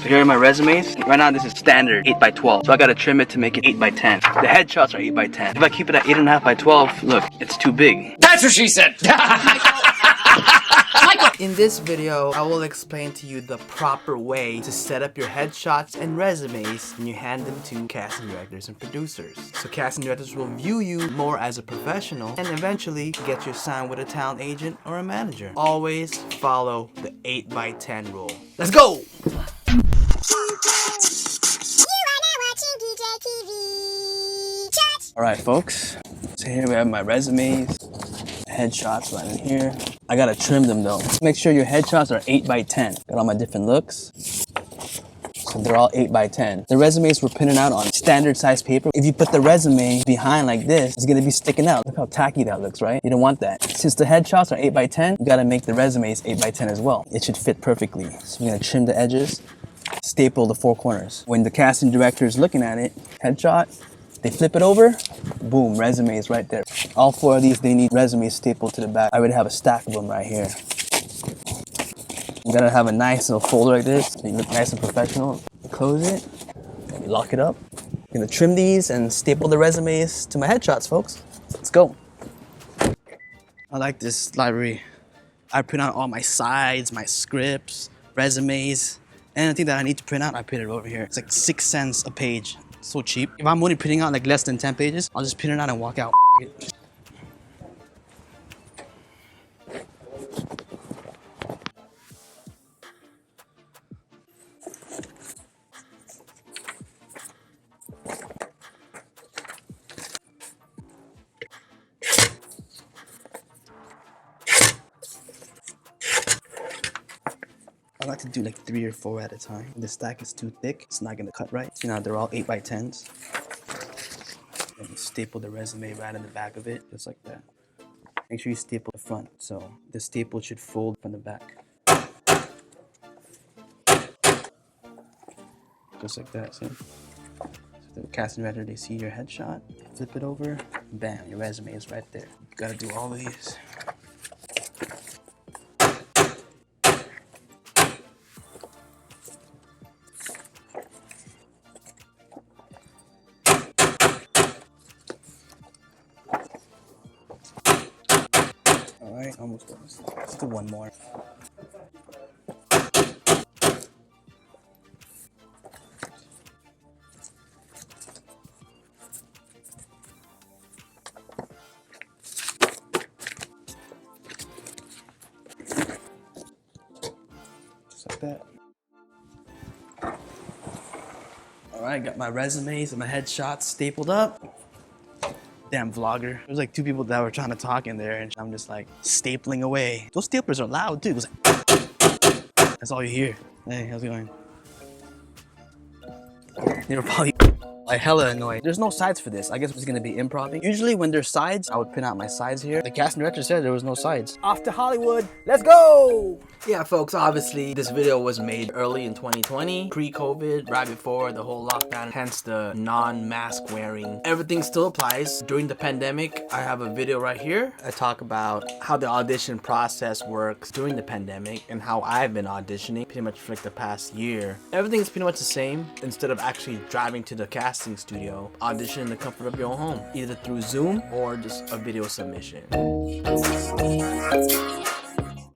So here are my resumes. Right now this is standard 8x12. So I gotta trim it to make it 8x10. The headshots are 8x10. If I keep it at 8.5x12, look, it's too big. That's what she said! In this video, I will explain to you the proper way to set up your headshots and resumes when you hand them to casting directors and producers. So casting directors will view you more as a professional and eventually get you signed with a talent agent or a manager. Always follow the 8x10 rule. Let's go! You are now watching DJTV. Chat. Alright folks, so here we have my resumes, headshots right in here. I gotta trim them though. Make sure your headshots are 8x10. Got all my different looks. So they're all 8x10. The resumes we're printing out on standard size paper. If you put the resume behind like this, it's gonna be sticking out. Look how tacky that looks, right? You don't want that. Since the headshots are 8x10, you gotta make the resumes 8x10 as well. It should fit perfectly. So we're gonna trim the edges, staple the four corners. When the casting director is looking at it, headshot, they flip it over, boom, resumes right there. All four of these, they need resumes stapled to the back. I would have a stack of them right here. You gotta have a nice little folder like this, so you look nice and professional. You close it, and you lock it up. I'm gonna trim these and staple the resumes to my headshots, folks. Let's go. I like this library. I print out all my sides, my scripts, resumes, anything that I need to print out, I print it over here. It's like 6 cents a page. So cheap. If I'm only printing out like less than 10 pages, I'll just print it out and walk out. I like to do like 3 or 4 at a time. If the stack is too thick, it's not gonna cut right. You know, they're all 8x10s. And you staple the resume right in the back of it, just like that. Make sure you staple the front, so the staple should fold from the back. Just like that, see? So the casting director, they see your headshot, flip it over, bam, your resume is right there. You gotta do all of these. Alright, almost done. Let's do one more. Just like that. Alright, got my resumes and my headshots stapled up. Damn vlogger. There was like 2 people that were trying to talk in there and I'm just like stapling away. Those staplers are loud too. It was like, that's all you hear. Hey, how's it going? They were probably like hella annoyed. There's no sides for this. I guess it's gonna be improv. Usually when there's sides, I would print out my sides here. The casting director said there was no sides. Off to Hollywood. Let's go! Yeah, folks, obviously this video was made early in 2020, pre-COVID, right before the whole lockdown, hence the non-mask wearing. Everything still applies. During the pandemic, I have a video right here. I talk about how the audition process works during the pandemic and how I've been auditioning pretty much for like the past year. Everything's pretty much the same. Instead of actually driving to the casting studio, audition in the comfort of your own home, either through Zoom or just a video submission.